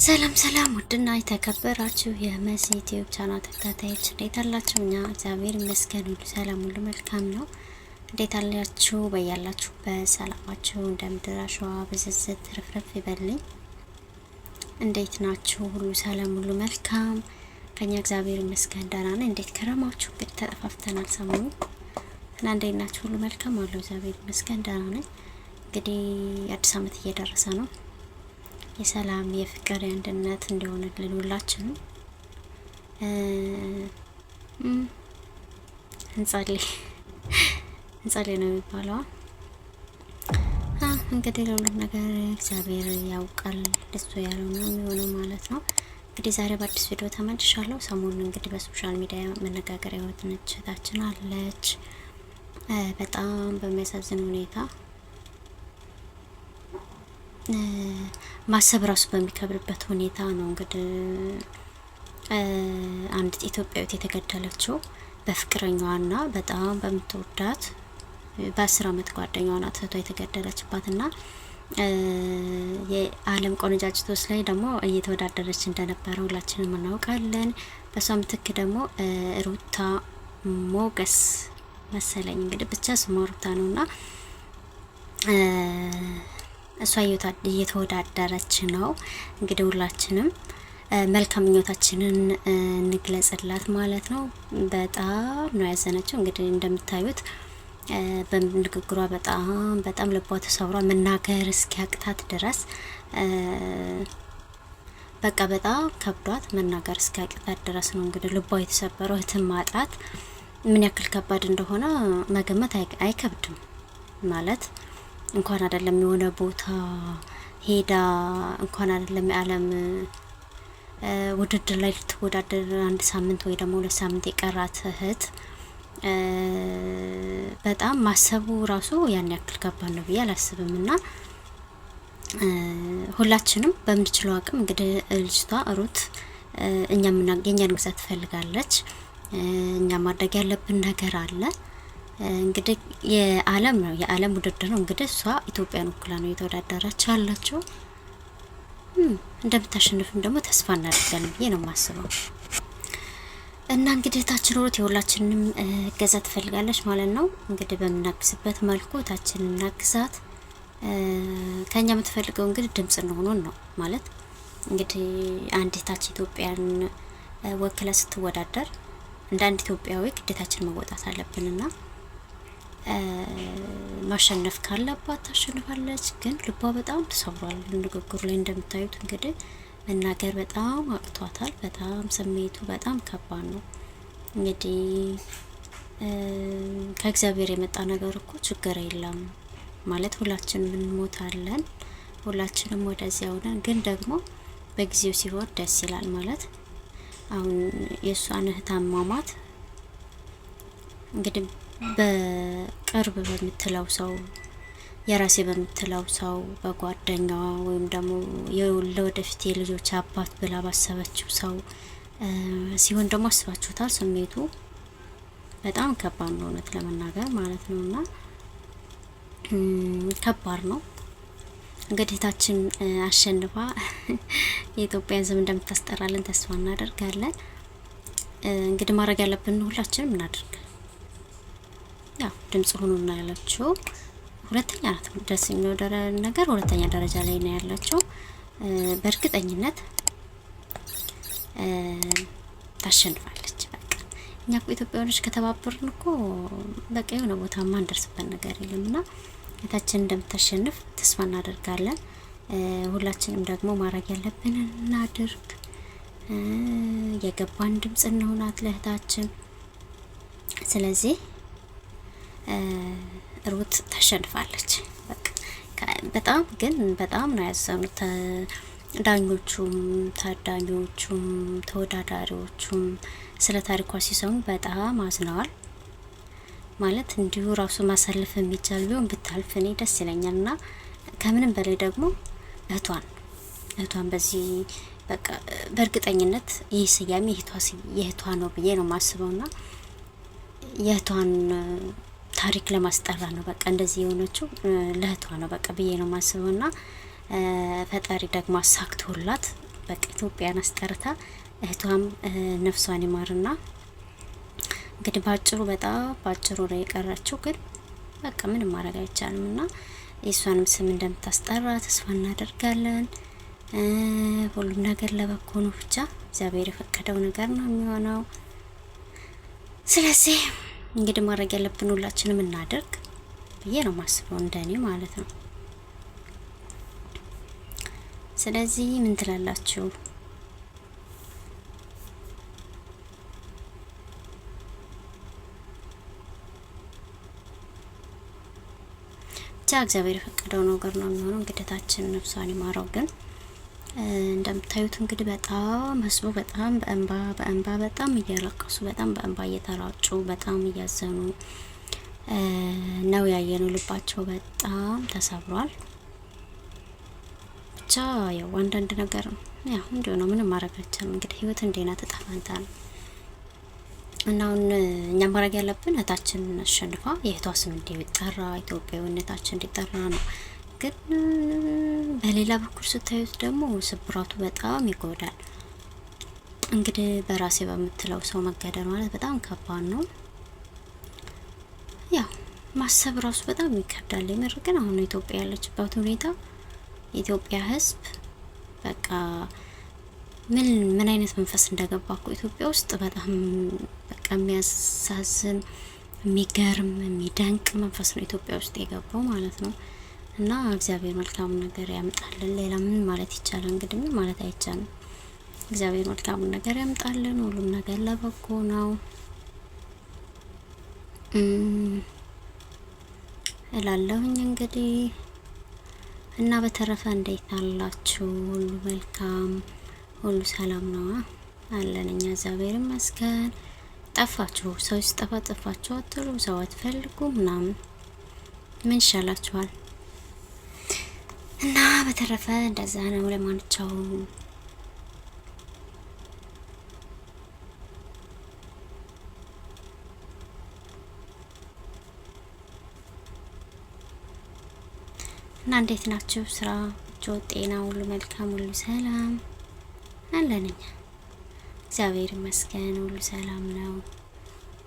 ሰላም ሰላም ውድና የተከበራችሁ የመሲ ዩቲዩብ ቻናል ተከታታዮች እንዴት አላችሁ? እኛ እግዚአብሔር ይመስገን ሁሉ ሰላም ሁሉ መልካም ነው። እንዴት አላችሁ? በያላችሁበት ሰላማችሁ እንደ ምድር አሸዋ ብዝዝት ትርፍርፍ ይበልኝ። እንዴት ናችሁ? ሁሉ ሰላም ሁሉ መልካም ከኛ እግዚአብሔር ይመስገን ደህና ነን። እንዴት ከረማችሁ? እንግዲህ ተጠፋፍተናል ሰሞኑ እና እንዴት ናችሁ? ሁሉ መልካም አለው እግዚአብሔር ይመስገን ደህና ነኝ። እንግዲህ አዲስ ዓመት እየደረሰ ነው። የሰላም የፍቅር የአንድነት እንዲሆንልን ሁላችንም እንጸልይ ነው የሚባለው። እንግዲህ ለሁሉም ነገር እግዚአብሔር ያውቃል፣ እሱ ያለው ነው የሚሆነው ማለት ነው። እንግዲህ ዛሬ በአዲስ ቪዲዮ ተመልሻለሁ። ሰሞኑን እንግዲህ በሶሻል ሚዲያ መነጋገሪያ የሆነች እህታችን አለች። በጣም በሚያሳዝን ሁኔታ ማሰብ ራሱ በሚከብርበት ሁኔታ ነው እንግዲህ አንድ ኢትዮጵያዊት የተገደለችው በፍቅረኛዋና በጣም በምትወዳት በ10 አመት ጓደኛዋ ናት እህቷ የተገደለችባትና የዓለም ቆነጃጅቶች ላይ ደግሞ እየተወዳደረች እንደነበረ ሁላችንም እናውቃለን። በሷ ምትክ ደግሞ ሩታ ሞገስ መሰለኝ እንግዲህ ብቻ ስሟ ሩታ ነውና እሷ እየተወዳደረች ነው። እንግዲህ ሁላችንም መልካም ምኞታችንን እንግለጽላት ማለት ነው። በጣም ነው ያዘነችው። እንግዲህ እንደምታዩት በንግግሯ በጣም ልቧ ተሰብሯ መናገር እስኪያቅታት ድረስ በቃ በጣም ከብዷት መናገር እስኪያቅታት ድረስ ነው እንግዲህ ልቧ የተሰበረው። እህትን ማጣት ምን ያክል ከባድ እንደሆነ መገመት አይከብድም ማለት እንኳን አይደለም የሆነ ቦታ ሄዳ እንኳን አይደለም የዓለም ውድድር ላይ ልትወዳደር 1 ሳምንት ወይ ደግሞ 2 ሳምንት የቀራት እህት በጣም ማሰቡ ራሱ ያን ያክል ከባድ ነው ብዬ አላስብም። እና ሁላችንም በምንችለው አቅም እንግዲህ ልጅቷ ሩት የኛን ግዛት ትፈልጋለች። እኛ ማድረግ ያለብን ነገር አለ። እንግዲህ የዓለም ውድድር ነው። እንግዲህ እሷ ኢትዮጵያን ወክላ ነው የተወዳደረች ያለችው። እንደምታሸንፍም ደግሞ ተስፋ እናደርጋለን ብዬ ነው የማስበው። እና እንግዲህ ታችን ሩት የሁላችንም እገዛ ትፈልጋለች ማለት ነው። እንግዲህ በምናግዝበት መልኩ ታችን እናግዛት። ከኛ የምትፈልገው እንግዲህ ድምጽ እንሆኑን ነው ማለት እንግዲህ አንዲት ታች ኢትዮጵያን ወክላ ስትወዳደር እንደ አንድ ኢትዮጵያዊ ግዴታችን መወጣት አለብንና ማሸነፍ ካለባት ታሸንፋለች። ግን ልቧ በጣም ተሰብሯል። ንግግሩ ላይ እንደምታዩት እንግዲህ መናገር በጣም አቅቷታል። በጣም ስሜቱ በጣም ከባድ ነው። እንግዲህ ከእግዚአብሔር የመጣ ነገር እኮ ችግር የለም ማለት ሁላችንም እንሞታለን፣ ሁላችንም ወደዚያ ሆነን ግን ደግሞ በጊዜው ሲሆን ደስ ይላል ማለት አሁን የእሷን እህት አሟሟት እንግዲህ በቅርብ በምትለው ሰው የራሴ በምትለው ሰው በጓደኛዋ ወይም ደግሞ ለወደፊት የልጆች አባት ብላ ባሰበችው ሰው ሲሆን ደግሞ አስባችሁታል። ስሜቱ በጣም ከባድ ነው እውነት ለመናገር ማለት ነውና ከባድ ነው። እንግዲህ ታችን አሸንፋ የኢትዮጵያን ስም እንደምታስጠራለን ተስፋ እናደርጋለን። እንግዲህ ማድረግ ያለብን ሁላችንም እናደርግ። ያው ድምጽ ሆኖና ያለችው ሁለተኛ ናት። ደስ የሚለው ነገር ሁለተኛ ደረጃ ላይ ነው ያለችው። በእርግጠኝነት ታሸንፋለች። በቃ እኛ እኮ ኢትዮጵያውያኖች ከተባበርን እኮ በቃ የሆነ ቦታ ማንደርስበት ነገር የለምና እታችን እንደምታሸንፍ ተስፋ እናደርጋለን። ሁላችንም ደግሞ ማድረግ ያለብን እናድርግ። የገባን ድምጽ እንሆናት ለእህታችን። ስለዚህ ሩት ታሸንፋለች። በጣም ግን በጣም ነው ያዘኑት ዳኞቹም ታዳኞቹም ተወዳዳሪዎቹም ስለ ታሪኳ ሲሰሙ በጣም አዝነዋል። ማለት እንዲሁ ራሱ ማሳለፍ የሚቻል ቢሆን ብታልፍ እኔ ደስ ይለኛልና ከምንም በላይ ደግሞ እህቷን በዚህ በቃ በእርግጠኝነት ይህ ስያሜ የእህቷ ነው ብዬ ነው ማስበውና የእህቷን ታሪክ ለማስጠራ ነው በቃ እንደዚህ የሆነችው ለእህቷ ነው በቃ ብዬ ነው ማስበውና ፈጣሪ ደግሞ አሳክቶላት በቃ ኢትዮጵያን አስጠርታ እህቷም ነፍሷን ይማርና እንግዲህ ባጭሩ በጣም ባጭሩ ነው የቀረችው። ግን በቃ ምንም ማድረግ አይቻልም እና የእሷንም ስም እንደምታስጠራ ተስፋ እናደርጋለን። ሁሉም ነገር ለበጎ ነው። ብቻ እግዚአብሔር የፈቀደው ነገር ነው የሚሆነው። ስለዚህ እንግዲህ ማድረግ ያለብን ሁላችንም እናደርግ ብዬ ነው ማስበው፣ እንደኔ ማለት ነው። ስለዚህ ምን ትላላችሁ? ብቻ እግዚአብሔር የፈቀደው ነገር ነው የሚሆነው። እንግዲታችን ነፍሷን ይማረው። ግን እንደምታዩት እንግዲህ በጣም ህዝቡ በጣም በእንባ በጣም እያለቀሱ በጣም በእንባ እየተራጩ በጣም እያዘኑ ነው ያየነው። ልባቸው በጣም ተሰብሯል። ብቻ ያው አንዳንድ ነገር ያው እንዲሁ ነው፣ ምንም ማድረግ አይቻልም። እንግዲህ ህይወት እንዴት ናት? እጣ ፈንታ ነው እና አሁን እኛ ማድረግ ያለብን እህታችንን አሸንፋ የእህቷ ስም እንዲጠራ ኢትዮጵያዊነታችን እንዲጠራ ነው። ግን በሌላ በኩል ስታዩት ደግሞ ስብራቱ በጣም ይጎዳል። እንግዲህ በራሴ በምትለው ሰው መገደል ማለት በጣም ከባድ ነው። ያው ማሰብ ራሱ በጣም ይከብዳል። የምር ግን አሁን ኢትዮጵያ ያለችበት ሁኔታ የኢትዮጵያ ህዝብ በቃ ምን አይነት መንፈስ እንደገባ እኮ ኢትዮጵያ ውስጥ በጣም በቃ የሚያሳዝን የሚገርም የሚደንቅ መንፈስ ነው ኢትዮጵያ ውስጥ የገባው ማለት ነው። እና እግዚአብሔር መልካም ነገር ያምጣልን። ሌላ ምን ማለት ይቻላል? እንግዲህ ምን ማለት አይቻልም። እግዚአብሔር መልካም ነገር ያምጣልን። ሁሉም ነገር ለበጎ ነው እላለሁኝ እንግዲህ እና በተረፈ እንዴት አላችሁ? ሁሉ መልካም ሁሉ ሰላም ነው አለን። እኛ እግዚአብሔር ይመስገን። ጠፋችሁ፣ ሰው ሲጠፋ ጠፋችሁ አትሉ፣ ሰው አትፈልጉ ምናምን፣ ምን ይሻላችኋል? እና በተረፈ እንደዛ ነው። ለማንኛውም እና እንዴት ናችሁ? ስራ፣ ጤና ሁሉ መልካም ሁሉ ሰላም አለን። እኛ እግዚአብሔር ይመስገን ሁሉ ሰላም ነው፣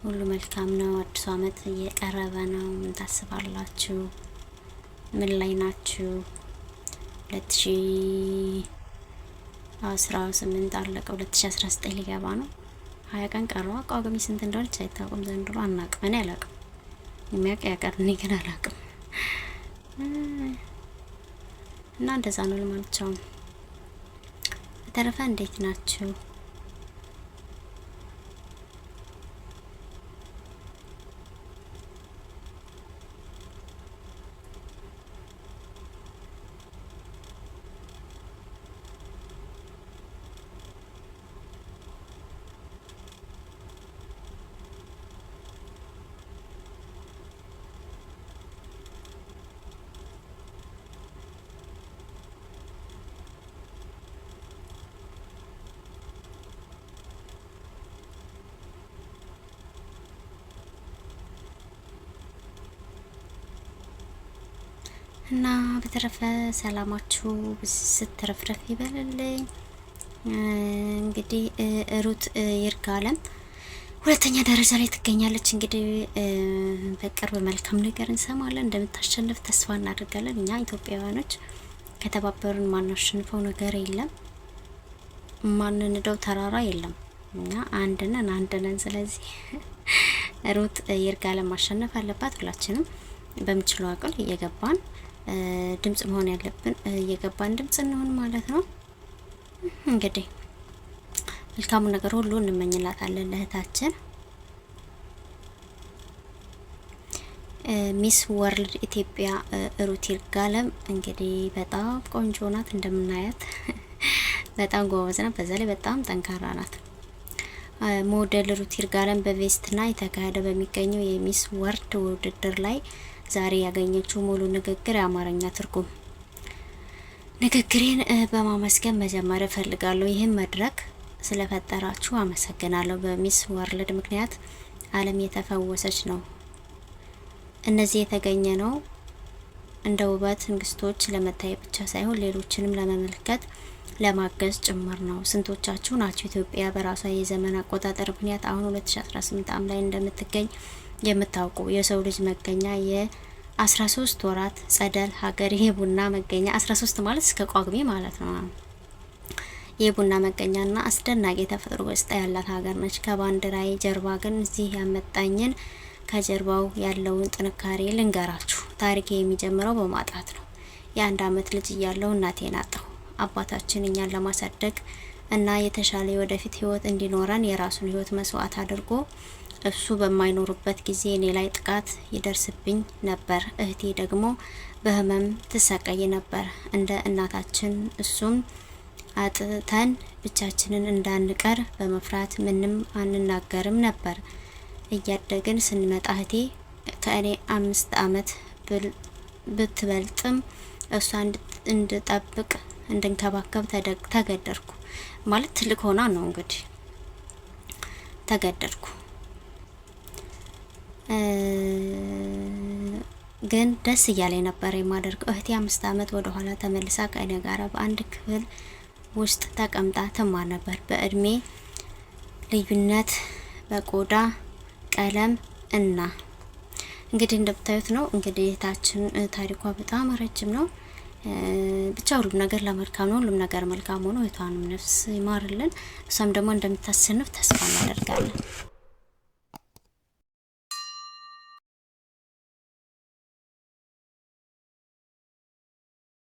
ሁሉ መልካም ነው። አዲሱ አመት እየቀረበ ነው። ምን ታስባላችሁ? ምን ላይ ናችሁ? 2018 አለቀ፣ 2019 ሊገባ ነው። 20 ቀን ቀረዋ። ቋግሜ ስንት እንደሆነች አይታወቅም ዘንድሮ። አናውቅም። እኔ አላውቅም። የሚያውቅ ያውቃል፣ እኔ ግን አላውቅም። እና እንደዛ ነው ለማንኛውም በተረፈ እንዴት ናችሁ? እና በተረፈ ሰላማችሁ ስትረፍረፍ ይበልልኝ። እንግዲህ ሩት ይርጋለም ሁለተኛ ደረጃ ላይ ትገኛለች። እንግዲህ በቅርብ መልካም ነገር እንሰማለን። እንደምታሸንፍ ተስፋ እናደርጋለን። እኛ ኢትዮጵያውያኖች ከተባበሩን ማናሸንፈው ነገር የለም፣ ማንንደው ተራራ የለም። እኛ አንድነን። ስለዚህ ሩት ይርጋለም ማሸነፍ አለባት። ሁላችንም በምችለው አቅል እየገባን ድምጽ መሆን ያለብን እየገባን ድምጽ እንሆን ማለት ነው። እንግዲህ መልካሙ ነገር ሁሉ እንመኝላታለን ለእህታችን። ሚስ ወርልድ ኢትዮጵያ ሩት ይርጋለም እንግዲህ በጣም ቆንጆ ናት፣ እንደምናያት በጣም ጎበዝ ናት። በዛ ላይ በጣም ጠንካራ ናት። ሞዴል ሩት ይርጋለም በቬስትና የተካሄደ በሚገኘው የሚስ ወርልድ ውድድር ላይ ዛሬ ያገኘችው ሙሉ ንግግር የአማርኛ ትርጉም ንግግሬን በማመስገን መጀመር እፈልጋለሁ። ይህን መድረክ ስለፈጠራችሁ አመሰግናለሁ። በሚስ ወርልድ ምክንያት ዓለም የተፈወሰች ነው። እነዚህ የተገኘ ነው እንደ ውበት ንግስቶች ለመታየት ብቻ ሳይሆን ሌሎችንም ለመመልከት ለማገዝ ጭምር ነው። ስንቶቻችሁ ናችሁ ኢትዮጵያ በራሷ የዘመን አቆጣጠር ምክንያት አሁን 2018 ዓም ላይ እንደምትገኝ የምታውቁ? የሰው ልጅ መገኛ የ13 ወራት ጸደል ሀገር የቡና መገኛ 13 ማለት እስከ ጳጉሜ ማለት ነው። የቡና መገኛና አስደናቂ ተፈጥሮ ገጽታ ያላት ሀገር ነች። ከባንዲራዬ ጀርባ ግን እዚህ ያመጣኝን ከጀርባው ያለውን ጥንካሬ ልንገራችሁ። ታሪኬ የሚጀምረው በማጣት ነው። የ1 አመት ልጅ እያለሁ እናቴን አጣሁ። አባታችን እኛን ለማሳደግ እና የተሻለ ወደፊት ህይወት እንዲኖረን የራሱን ህይወት መስዋዕት አድርጎ እሱ በማይኖርበት ጊዜ እኔ ላይ ጥቃት ይደርስብኝ ነበር። እህቴ ደግሞ በህመም ትሰቃይ ነበር። እንደ እናታችን እሱም አጥተን ብቻችንን እንዳንቀር በመፍራት ምንም አንናገርም ነበር። እያደግን ስንመጣ እህቴ ከእኔ 5 አመት ብትበልጥም እሷ እንድጠብቅ እንድንከባከብ ተገደድኩ። ማለት ትልቅ ሆና ነው እንግዲህ ተገደድኩ። ግን ደስ እያለኝ ነበር የማደርገው። እህቴ 5 አመት ወደ ኋላ ተመልሳ ከእኔ ጋር በአንድ ክፍል ውስጥ ተቀምጣ ትማር ነበር። በእድሜ ልዩነት፣ በቆዳ ቀለም እና እንግዲህ እንደምታዩት ነው። እንግዲህ እህታችን ታሪኳ በጣም ረጅም ነው። ብቻ ሁሉም ነገር ለመልካም ነው። ሁሉም ነገር መልካም ሆኖ እህቷንም ነፍስ ይማርልን። እሷም ደግሞ እንደምታሰንፍ ተስፋ እናደርጋለን።